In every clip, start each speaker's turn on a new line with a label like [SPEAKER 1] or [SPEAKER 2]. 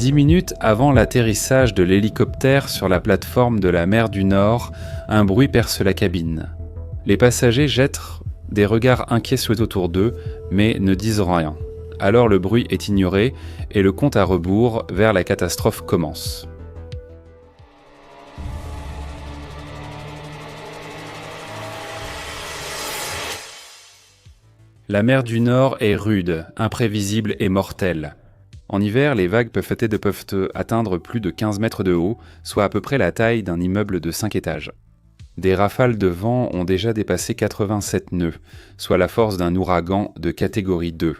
[SPEAKER 1] 10 minutes avant l'atterrissage de l'hélicoptère sur la plateforme de la mer du Nord, un bruit perce la cabine. Les passagers jettent des regards inquiets autour d'eux, mais ne disent rien. Alors le bruit est ignoré et le compte à rebours vers la catastrophe commence. La mer du Nord est rude, imprévisible et mortelle. En hiver, les vagues peuvent atteindre plus de 15 mètres de haut, soit à peu près la taille d'un immeuble de 5 étages. Des rafales de vent ont déjà dépassé 87 nœuds, soit la force d'un ouragan de catégorie 2.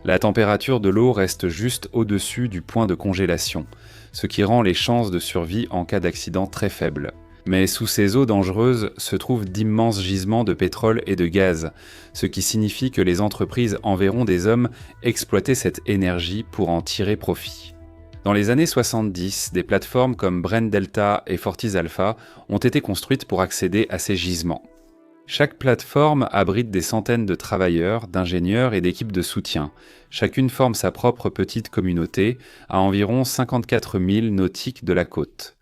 [SPEAKER 1] La température de l'eau reste juste au-dessus du point de congélation, ce qui rend les chances de survie en cas d'accident très faibles. Mais sous ces eaux dangereuses se trouvent d'immenses gisements de pétrole et de gaz, ce qui signifie que les entreprises enverront des hommes exploiter cette énergie pour en tirer profit. Dans les années 70, des plateformes comme Brent Delta et Fortis Alpha ont été construites pour accéder à ces gisements. Chaque plateforme abrite des centaines de travailleurs, d'ingénieurs et d'équipes de soutien. Chacune forme sa propre petite communauté, à environ 54 000 nautiques de la côte.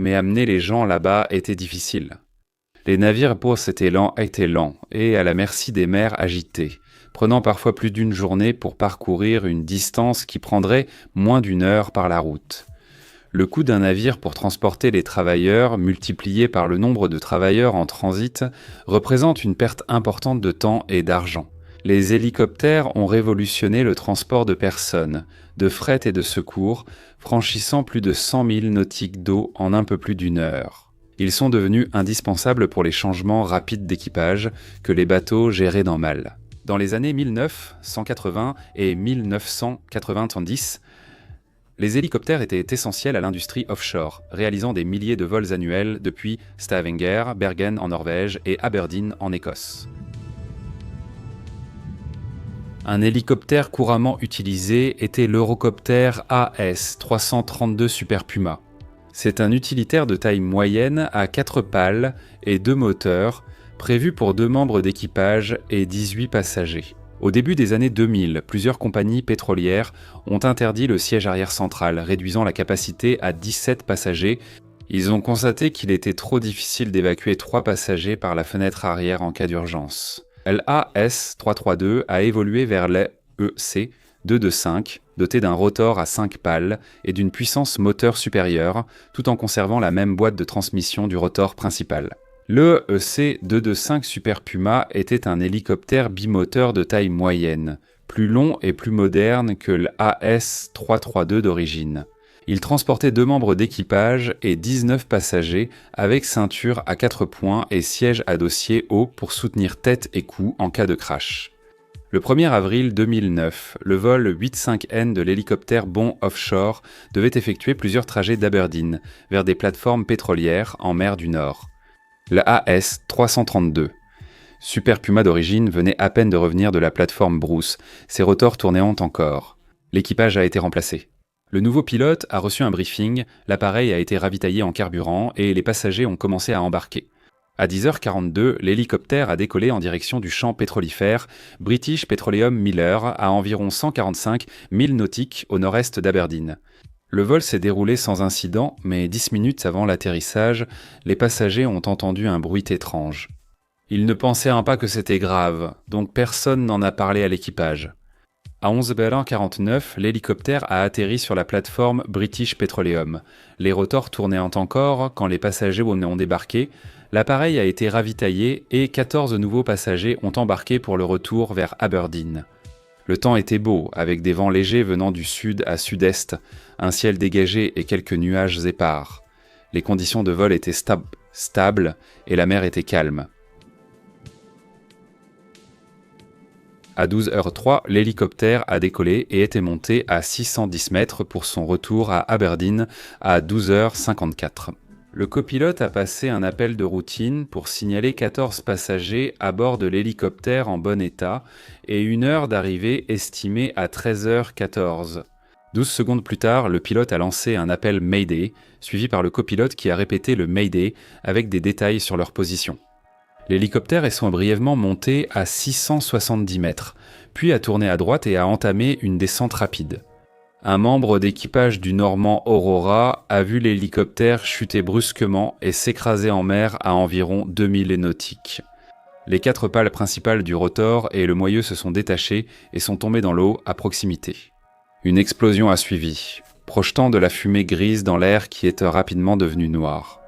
[SPEAKER 1] Mais amener les gens là-bas était difficile. Les navires pour cet élan étaient lents et à la merci des mers agitées, prenant parfois plus d'une journée pour parcourir une distance qui prendrait moins d'une heure par la route. Le coût d'un navire pour transporter les travailleurs, multiplié par le nombre de travailleurs en transit, représente une perte importante de temps et d'argent. Les hélicoptères ont révolutionné le transport de personnes, de fret et de secours, franchissant plus de 100 000 nautiques d'eau en un peu plus d'une heure. Ils sont devenus indispensables pour les changements rapides d'équipage que les bateaux géraient dans mal. Dans les années 1980 et 1990, les hélicoptères étaient essentiels à l'industrie offshore, réalisant des milliers de vols annuels depuis Stavanger, Bergen en Norvège et Aberdeen en Écosse. Un hélicoptère couramment utilisé était l'Eurocopter AS-332 Super Puma. C'est un utilitaire de taille moyenne à 4 pales et 2 moteurs, prévu pour 2 membres d'équipage et 18 passagers. Au début des années 2000, plusieurs compagnies pétrolières ont interdit le siège arrière central, réduisant la capacité à 17 passagers. Ils ont constaté qu'il était trop difficile d'évacuer 3 passagers par la fenêtre arrière en cas d'urgence. L'AS-332 a évolué vers l'EC 225, doté d'un rotor à 5 pales et d'une puissance moteur supérieure, tout en conservant la même boîte de transmission du rotor principal. Le EC 225 Super Puma était un hélicoptère bimoteur de taille moyenne, plus long et plus moderne que l'AS-332 d'origine. Il transportait 2 membres d'équipage et 19 passagers avec ceinture à 4 points et siège à dossier haut pour soutenir tête et cou en cas de crash. Le 1er avril 2009, le vol 85N de l'hélicoptère Bon Offshore devait effectuer plusieurs trajets d'Aberdeen vers des plateformes pétrolières en mer du Nord. Le AS-332. Super Puma d'origine venait à peine de revenir de la plateforme Bruce, ses rotors tournaient encore. L'équipage a été remplacé. Le nouveau pilote a reçu un briefing, l'appareil a été ravitaillé en carburant et les passagers ont commencé à embarquer. À 10h42, l'hélicoptère a décollé en direction du champ pétrolifère British Petroleum Miller à environ 145 000 nautiques au nord-est d'Aberdeen. Le vol s'est déroulé sans incident, mais 10 minutes avant l'atterrissage, les passagers ont entendu un bruit étrange. Ils ne pensaient pas que c'était grave, donc personne n'en a parlé à l'équipage. À 11h49, l'hélicoptère a atterri sur la plateforme British Petroleum. Les rotors tournaient encore quand les passagers ont débarqué. L'appareil a été ravitaillé et 14 nouveaux passagers ont embarqué pour le retour vers Aberdeen. Le temps était beau, avec des vents légers venant du sud à sud-est, un ciel dégagé et quelques nuages épars. Les conditions de vol étaient stables et la mer était calme. À 12h03, l'hélicoptère a décollé et était monté à 610 mètres pour son retour à Aberdeen à 12h54. Le copilote a passé un appel de routine pour signaler 14 passagers à bord de l'hélicoptère en bon état et une heure d'arrivée estimée à 13h14. 12 secondes plus tard, le pilote a lancé un appel Mayday, suivi par le copilote qui a répété le Mayday avec des détails sur leur position. L'hélicoptère est brièvement monté à 670 mètres, puis a tourné à droite et a entamé une descente rapide. Un membre d'équipage du Normand Aurora a vu l'hélicoptère chuter brusquement et s'écraser en mer à environ 2000 nautiques. Les 4 pales principales du rotor et le moyeu se sont détachés et sont tombés dans l'eau à proximité. Une explosion a suivi, projetant de la fumée grise dans l'air qui est rapidement devenu noir.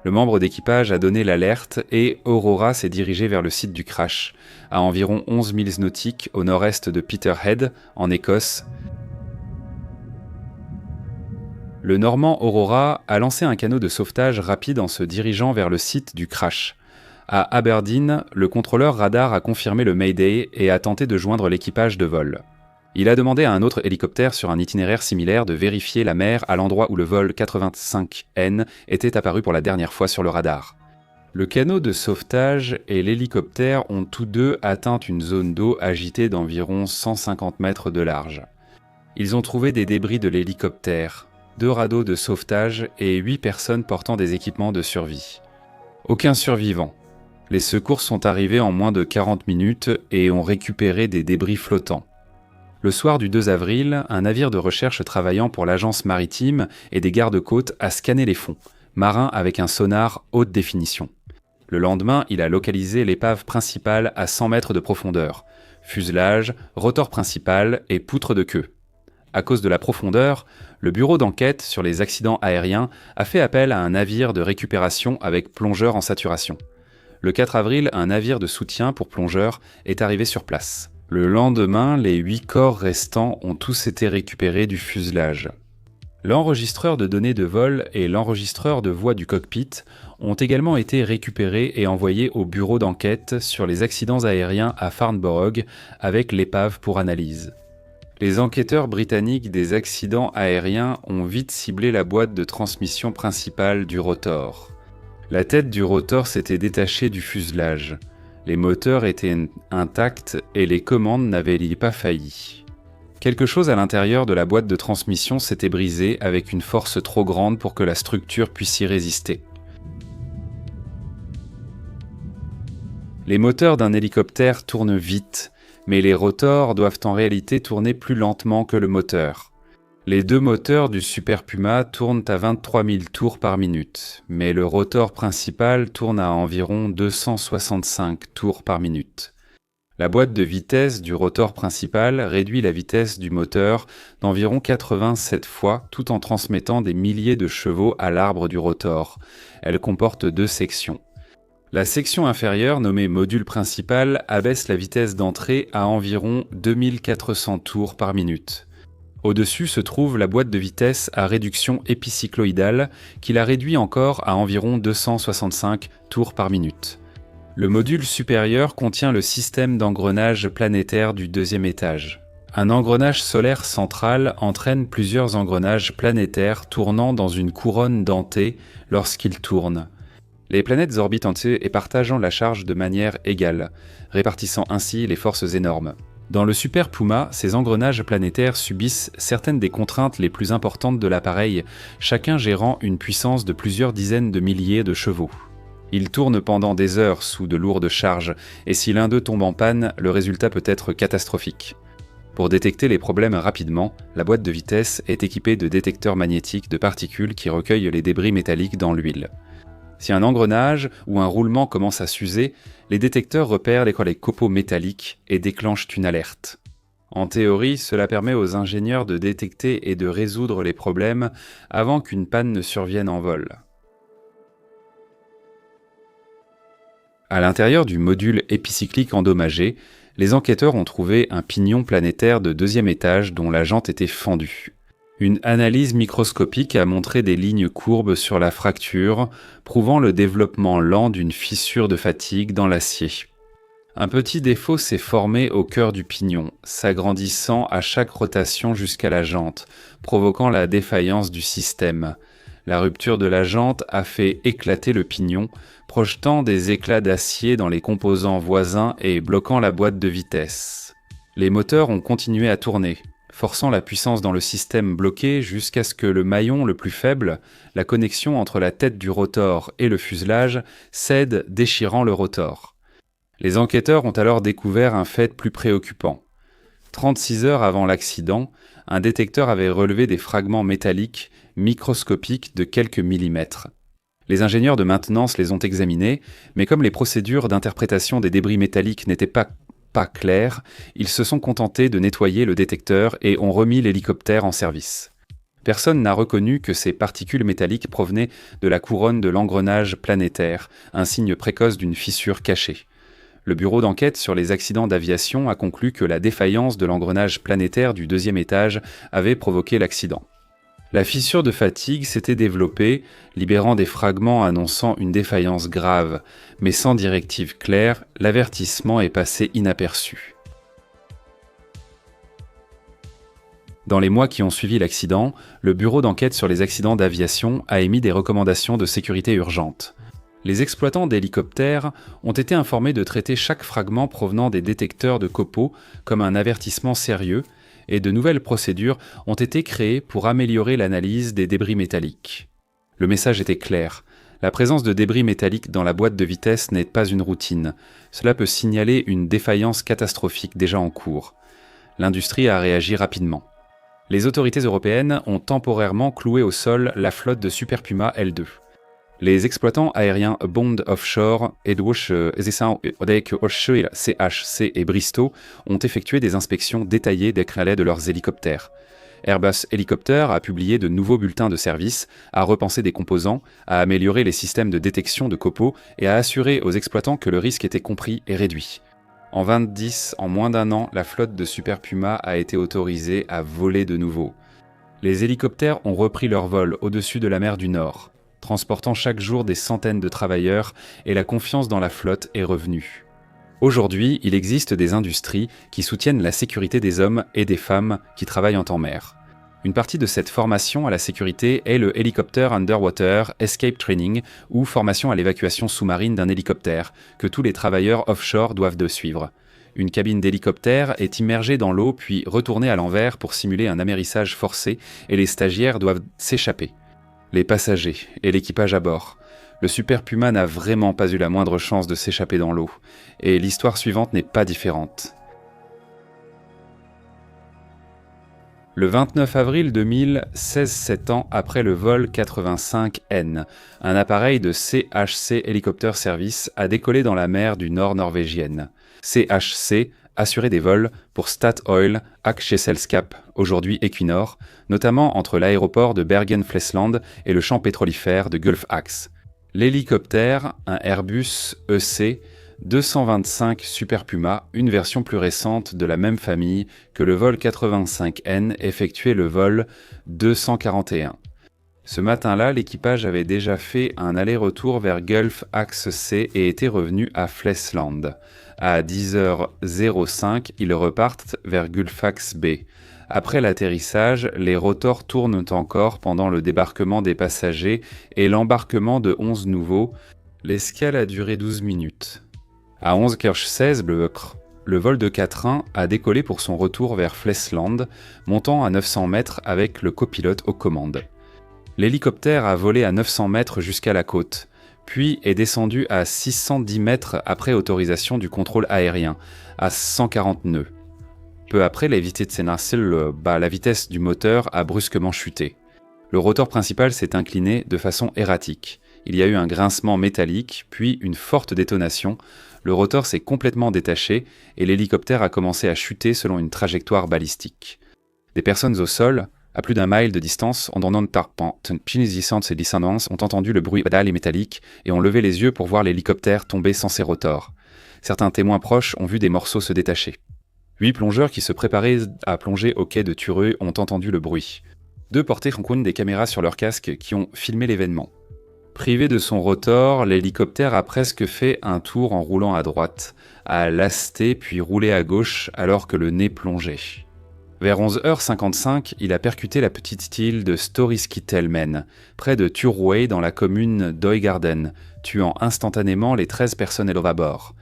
[SPEAKER 1] Le membre d'équipage a donné l'alerte et Aurora s'est dirigé vers le site du crash, à environ 11 milles nautiques au nord-est de Peterhead, en Écosse. Le Normand Aurora a lancé un canot de sauvetage rapide en se dirigeant vers le site du crash. À Aberdeen, le contrôleur radar a confirmé le Mayday et a tenté de joindre l'équipage de vol. Il a demandé à un autre hélicoptère sur un itinéraire similaire de vérifier la mer à l'endroit où le vol 85N était apparu pour la dernière fois sur le radar. Le canot de sauvetage et l'hélicoptère ont tous deux atteint une zone d'eau agitée d'environ 150 mètres de large. Ils ont trouvé des débris de l'hélicoptère, 2 radeaux de sauvetage et 8 personnes portant des équipements de survie. Aucun survivant. Les secours sont arrivés en moins de 40 minutes et ont récupéré des débris flottants. Le soir du 2 avril, un navire de recherche travaillant pour l'agence maritime et des gardes-côtes a scanné les fonds, marins avec un sonar haute définition. Le lendemain, il a localisé l'épave principale à 100 mètres de profondeur, fuselage, rotor principal et poutre de queue. À cause de la profondeur, le bureau d'enquête sur les accidents aériens a fait appel à un navire de récupération avec plongeur en saturation. Le 4 avril, un navire de soutien pour plongeurs est arrivé sur place. Le lendemain, les 8 corps restants ont tous été récupérés du fuselage. L'enregistreur de données de vol et l'enregistreur de voix du cockpit ont également été récupérés et envoyés au bureau d'enquête sur les accidents aériens à Farnborough avec l'épave pour analyse. Les enquêteurs britanniques des accidents aériens ont vite ciblé la boîte de transmission principale du rotor. La tête du rotor s'était détachée du fuselage. Les moteurs étaient intacts et les commandes n'avaient pas failli. Quelque chose à l'intérieur de la boîte de transmission s'était brisé avec une force trop grande pour que la structure puisse y résister. Les moteurs d'un hélicoptère tournent vite, mais les rotors doivent en réalité tourner plus lentement que le moteur. Les 2 moteurs du Super Puma tournent à 23 000 tours par minute, mais le rotor principal tourne à environ 265 tours par minute. La boîte de vitesse du rotor principal réduit la vitesse du moteur d'environ 87 fois tout en transmettant des milliers de chevaux à l'arbre du rotor. Elle comporte 2 sections. La section inférieure, nommée module principal, abaisse la vitesse d'entrée à environ 2400 tours par minute. Au-dessus se trouve la boîte de vitesse à réduction épicycloïdale qui la réduit encore à environ 265 tours par minute. Le module supérieur contient le système d'engrenage planétaire du 2e étage. Un engrenage solaire central entraîne plusieurs engrenages planétaires tournant dans une couronne dentée lorsqu'ils tournent. Les planètes orbitent entre eux et partageant la charge de manière égale, répartissant ainsi les forces énormes. Dans le Super Puma, ces engrenages planétaires subissent certaines des contraintes les plus importantes de l'appareil, chacun gérant une puissance de plusieurs dizaines de milliers de chevaux. Ils tournent pendant des heures sous de lourdes charges, et si l'un d'eux tombe en panne, le résultat peut être catastrophique. Pour détecter les problèmes rapidement, la boîte de vitesse est équipée de détecteurs magnétiques de particules qui recueillent les débris métalliques dans l'huile. Si un engrenage ou un roulement commence à s'user, les détecteurs repèrent les copeaux métalliques et déclenchent une alerte. En théorie, cela permet aux ingénieurs de détecter et de résoudre les problèmes avant qu'une panne ne survienne en vol. À l'intérieur du module épicyclique endommagé, les enquêteurs ont trouvé un pignon planétaire de 2e étage dont la jante était fendue. Une analyse microscopique a montré des lignes courbes sur la fracture, prouvant le développement lent d'une fissure de fatigue dans l'acier. Un petit défaut s'est formé au cœur du pignon, s'agrandissant à chaque rotation jusqu'à la jante, provoquant la défaillance du système. La rupture de la jante a fait éclater le pignon, projetant des éclats d'acier dans les composants voisins et bloquant la boîte de vitesse. Les moteurs ont continué à tourner, forçant la puissance dans le système bloqué jusqu'à ce que le maillon le plus faible, la connexion entre la tête du rotor et le fuselage, cède, déchirant le rotor. Les enquêteurs ont alors découvert un fait plus préoccupant. 36 heures avant l'accident, un détecteur avait relevé des fragments métalliques microscopiques de quelques millimètres. Les ingénieurs de maintenance les ont examinés, mais comme les procédures d'interprétation des débris métalliques n'étaient pas claires, ils se sont contentés de nettoyer le détecteur et ont remis l'hélicoptère en service. Personne n'a reconnu que ces particules métalliques provenaient de la couronne de l'engrenage planétaire, un signe précoce d'une fissure cachée. Le bureau d'enquête sur les accidents d'aviation a conclu que la défaillance de l'engrenage planétaire du 2e étage avait provoqué l'accident. La fissure de fatigue s'était développée, libérant des fragments annonçant une défaillance grave, mais sans directive claire, l'avertissement est passé inaperçu. Dans les mois qui ont suivi l'accident, le bureau d'enquête sur les accidents d'aviation a émis des recommandations de sécurité urgentes. Les exploitants d'hélicoptères ont été informés de traiter chaque fragment provenant des détecteurs de copeaux comme un avertissement sérieux, et de nouvelles procédures ont été créées pour améliorer l'analyse des débris métalliques. Le message était clair. La présence de débris métalliques dans la boîte de vitesse n'est pas une routine. Cela peut signaler une défaillance catastrophique déjà en cours. L'industrie a réagi rapidement. Les autorités européennes ont temporairement cloué au sol la flotte de Super Puma L2. Les exploitants aériens Bond Offshore, CHC et Bristow ont effectué des inspections détaillées des crêlets de leurs hélicoptères. Airbus Helicopter a publié de nouveaux bulletins de service, a repensé des composants, a amélioré les systèmes de détection de copeaux et a assuré aux exploitants que le risque était compris et réduit. En moins d'un an, la flotte de Super Puma a été autorisée à voler de nouveau. Les hélicoptères ont repris leur vol au-dessus de la mer du Nord, transportant chaque jour des centaines de travailleurs, et la confiance dans la flotte est revenue. Aujourd'hui, il existe des industries qui soutiennent la sécurité des hommes et des femmes qui travaillent en mer. Une partie de cette formation à la sécurité est le Helicopter Underwater Escape Training, ou formation à l'évacuation sous-marine d'un hélicoptère, que tous les travailleurs offshore doivent de suivre. Une cabine d'hélicoptère est immergée dans l'eau puis retournée à l'envers pour simuler un amérissage forcé, et les stagiaires doivent s'échapper. Les passagers et l'équipage à bord. Le Super Puma n'a vraiment pas eu la moindre chance de s'échapper dans l'eau, et l'histoire suivante n'est pas différente. Le 29 avril 2000, 7 ans après le vol 85N, un appareil de CHC Helicopter Service a décollé dans la mer du nord norvégienne. CHC assurait des vols pour Statoil, Aksjeselskap, aujourd'hui Equinor, notamment entre l'aéroport de Bergen-Flesland et le champ pétrolifère de Gulf-Axe. L'hélicoptère, un Airbus EC 225 Super Puma, une version plus récente de la même famille que le vol 85N, effectuait le vol 241. Ce matin-là, l'équipage avait déjà fait un aller-retour vers Gulf-Axe-C et était revenu à Flesland. À 10h05, ils repartent vers Gulf-Axe-B. Après l'atterrissage, les rotors tournent encore pendant le débarquement des passagers et l'embarquement de 11 nouveaux. L'escale a duré 12 minutes. À 11h16, le vol de 4-1 a décollé pour son retour vers Flesland, montant à 900 mètres avec le copilote aux commandes. L'hélicoptère a volé à 900 mètres jusqu'à la côte, puis est descendu à 610 mètres après autorisation du contrôle aérien, à 140 nœuds. Peu après, la vitesse du moteur a brusquement chuté. Le rotor principal s'est incliné de façon erratique. Il y a eu un grincement métallique, puis une forte détonation. Le rotor s'est complètement détaché et l'hélicoptère a commencé à chuter selon une trajectoire balistique. Des personnes au sol, à plus d'un mile de distance, ont entendu le bruit badal et métallique et ont levé les yeux pour voir l'hélicoptère tomber sans ses rotors. Certains témoins proches ont vu des morceaux se détacher. 8 plongeurs qui se préparaient à plonger au quai de Tureux ont entendu le bruit. 2 portaient des caméras sur leur casque qui ont filmé l'événement. Privé de son rotor, l'hélicoptère a presque fait un tour en roulant à droite, a lasté puis roulé à gauche alors que le nez plongeait. Vers 11h55, il a percuté la petite île de Storiskitelmen, près de Turway dans la commune d'Øygarden, tuant instantanément les 13 personnels à bord.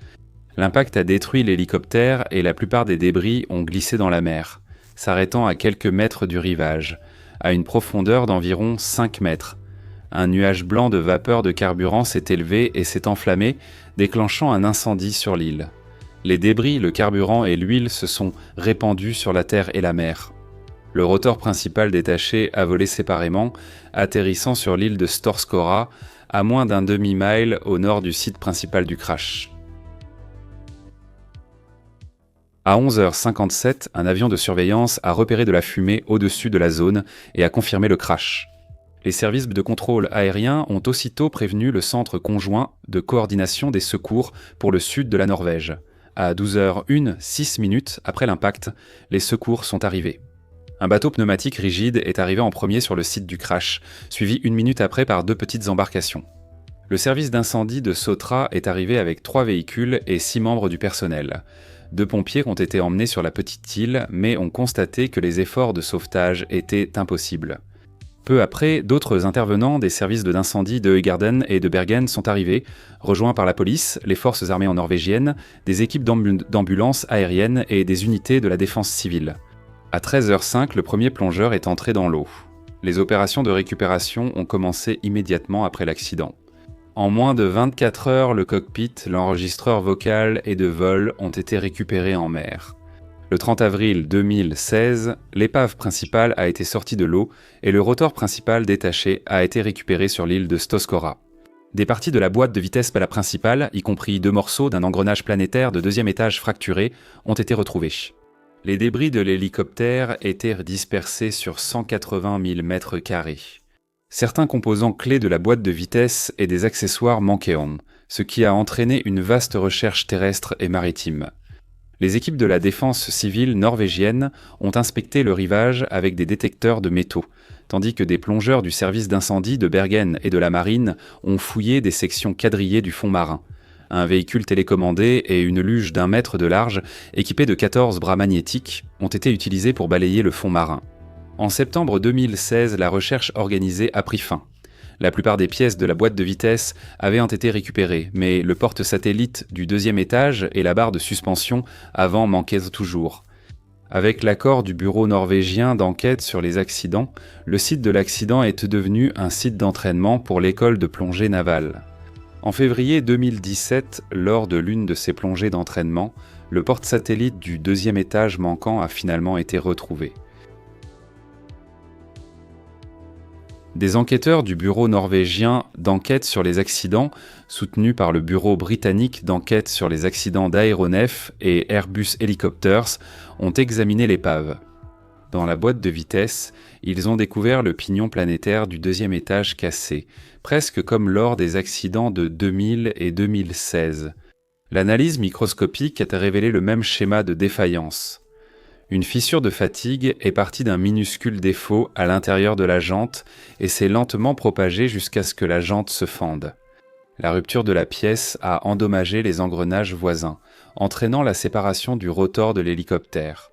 [SPEAKER 1] L'impact a détruit l'hélicoptère et la plupart des débris ont glissé dans la mer, s'arrêtant à quelques mètres du rivage, à une profondeur d'environ 5 mètres. Un nuage blanc de vapeur de carburant s'est élevé et s'est enflammé, déclenchant un incendie sur l'île. Les débris, le carburant et l'huile se sont répandus sur la terre et la mer. Le rotor principal détaché a volé séparément, atterrissant sur l'île de Storskora, à moins d'un demi-mile au nord du site principal du crash. À 11h57, un avion de surveillance a repéré de la fumée au-dessus de la zone et a confirmé le crash. Les services de contrôle aérien ont aussitôt prévenu le Centre conjoint de coordination des secours pour le sud de la Norvège. À 12h01, 6 minutes après l'impact, les secours sont arrivés. Un bateau pneumatique rigide est arrivé en premier sur le site du crash, suivi une minute après par 2 petites embarcations. Le service d'incendie de Sotra est arrivé avec 3 véhicules et 6 membres du personnel. 2 pompiers ont été emmenés sur la petite île, mais ont constaté que les efforts de sauvetage étaient impossibles. Peu après, d'autres intervenants des services d'incendie de Øygarden et de Bergen sont arrivés, rejoints par la police, les forces armées norvégiennes, des équipes d'ambulances aériennes et des unités de la défense civile. À 13h05, le premier plongeur est entré dans l'eau. Les opérations de récupération ont commencé immédiatement après l'accident. En moins de 24 heures, le cockpit, l'enregistreur vocal et de vol ont été récupérés en mer. Le 30 avril 2016, l'épave principale a été sortie de l'eau et le rotor principal détaché a été récupéré sur l'île de Storskora. Des parties de la boîte de vitesse à la principale, y compris 2 morceaux d'un engrenage planétaire de 2e étage fracturé, ont été retrouvés. Les débris de l'hélicoptère étaient dispersés sur 180 000 mètres carrés. Certains composants clés de la boîte de vitesse et des accessoires manquaient, ce qui a entraîné une vaste recherche terrestre et maritime. Les équipes de la défense civile norvégienne ont inspecté le rivage avec des détecteurs de métaux, tandis que des plongeurs du service d'incendie de Bergen et de la marine ont fouillé des sections quadrillées du fond marin. Un véhicule télécommandé et une luge d'1 mètre de large, équipés de 14 bras magnétiques, ont été utilisés pour balayer le fond marin. En septembre 2016, la recherche organisée a pris fin. La plupart des pièces de la boîte de vitesse avaient été récupérées, mais le porte-satellite du 2e étage et la barre de suspension avant manquaient toujours. Avec l'accord du bureau norvégien d'enquête sur les accidents, le site de l'accident est devenu un site d'entraînement pour l'école de plongée navale. En février 2017, lors de l'une de ces plongées d'entraînement, le porte-satellite du 2e étage manquant a finalement été retrouvé. Des enquêteurs du bureau norvégien d'enquête sur les accidents, soutenus par le bureau britannique d'enquête sur les accidents d'aéronefs et Airbus Helicopters, ont examiné l'épave. Dans la boîte de vitesse, ils ont découvert le pignon planétaire du 2e étage cassé, presque comme lors des accidents de 2000 et 2016. L'analyse microscopique a révélé le même schéma de défaillance. Une fissure de fatigue est partie d'un minuscule défaut à l'intérieur de la jante et s'est lentement propagée jusqu'à ce que la jante se fende. La rupture de la pièce a endommagé les engrenages voisins, entraînant la séparation du rotor de l'hélicoptère.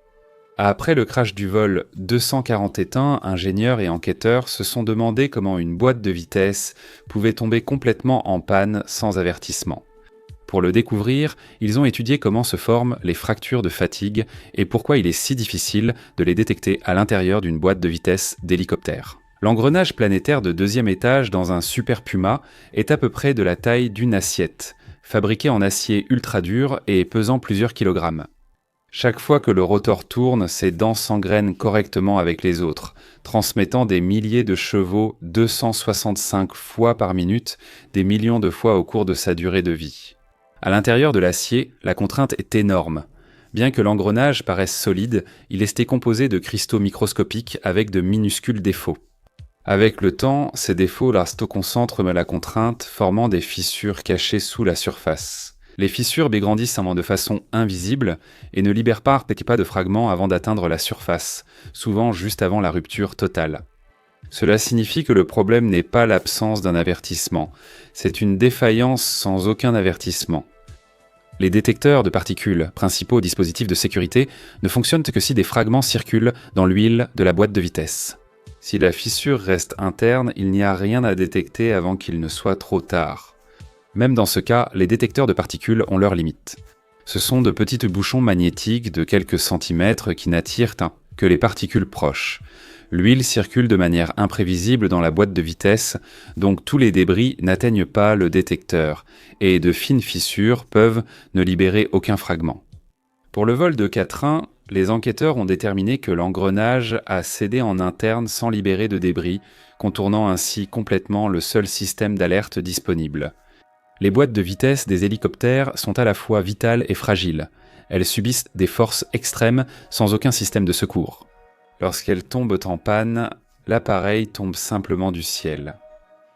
[SPEAKER 1] Après le crash du vol 241, ingénieurs et enquêteurs se sont demandé comment une boîte de vitesse pouvait tomber complètement en panne sans avertissement. Pour le découvrir, ils ont étudié comment se forment les fractures de fatigue et pourquoi il est si difficile de les détecter à l'intérieur d'une boîte de vitesse d'hélicoptère. L'engrenage planétaire de 2e étage dans un Super Puma est à peu près de la taille d'une assiette, fabriqué en acier ultra dur et pesant plusieurs kilogrammes. Chaque fois que le rotor tourne, ses dents s'engrainent correctement avec les autres, transmettant des milliers de chevaux 265 fois par minute, des millions de fois au cours de sa durée de vie. À l'intérieur de l'acier, la contrainte est énorme. Bien que l'engrenage paraisse solide, il est composé de cristaux microscopiques avec de minuscules défauts. Avec le temps, ces défauts concentrent la contrainte, formant des fissures cachées sous la surface. Les fissures bégrandissent de façon invisible et ne libèrent pas de fragments avant d'atteindre la surface, souvent juste avant la rupture totale. Cela signifie que le problème n'est pas l'absence d'un avertissement, c'est une défaillance sans aucun avertissement. Les détecteurs de particules, principaux dispositifs de sécurité, ne fonctionnent que si des fragments circulent dans l'huile de la boîte de vitesse. Si la fissure reste interne, il n'y a rien à détecter avant qu'il ne soit trop tard. Même dans ce cas, les détecteurs de particules ont leurs limites. Ce sont de petits bouchons magnétiques de quelques centimètres qui n'attirent que les particules proches. L'huile circule de manière imprévisible dans la boîte de vitesse, donc tous les débris n'atteignent pas le détecteur, et de fines fissures peuvent ne libérer aucun fragment. Pour le vol de 4-1, les enquêteurs ont déterminé que l'engrenage a cédé en interne sans libérer de débris, contournant ainsi complètement le seul système d'alerte disponible. Les boîtes de vitesse des hélicoptères sont à la fois vitales et fragiles. Elles subissent des forces extrêmes sans aucun système de secours. Lorsqu'elles tombent en panne, l'appareil tombe simplement du ciel.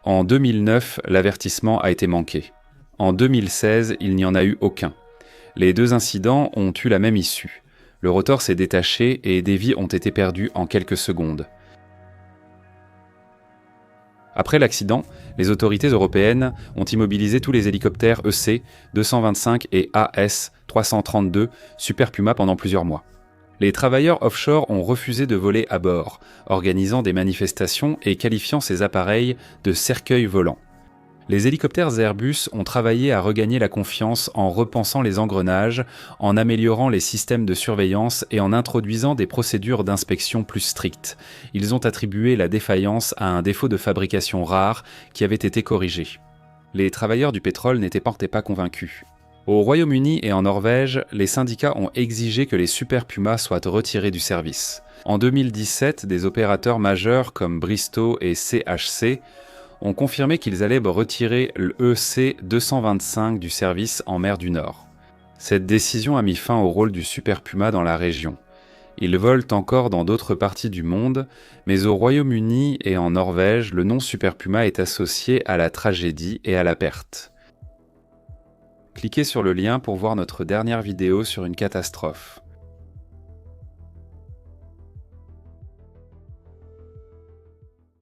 [SPEAKER 1] En 2009, l'avertissement a été manqué. En 2016, il n'y en a eu aucun. Les deux incidents ont eu la même issue. Le rotor s'est détaché et des vies ont été perdues en quelques secondes. Après l'accident, les autorités européennes ont immobilisé tous les hélicoptères EC-225 et AS-332 Super Puma pendant plusieurs mois. Les travailleurs offshore ont refusé de voler à bord, organisant des manifestations et qualifiant ces appareils de cercueils volants. Les hélicoptères Airbus ont travaillé à regagner la confiance en repensant les engrenages, en améliorant les systèmes de surveillance et en introduisant des procédures d'inspection plus strictes. Ils ont attribué la défaillance à un défaut de fabrication rare qui avait été corrigé. Les travailleurs du pétrole n'étaient pas convaincus. Au Royaume-Uni et en Norvège, les syndicats ont exigé que les Super Puma soient retirés du service. En 2017, des opérateurs majeurs comme Bristow et CHC ont confirmé qu'ils allaient retirer le EC-225 du service en mer du Nord. Cette décision a mis fin au rôle du Super Puma dans la région. Ils volent encore dans d'autres parties du monde, mais au Royaume-Uni et en Norvège, le nom Super Puma est associé à la tragédie et à la perte. Cliquez sur le lien pour voir notre dernière vidéo sur une catastrophe.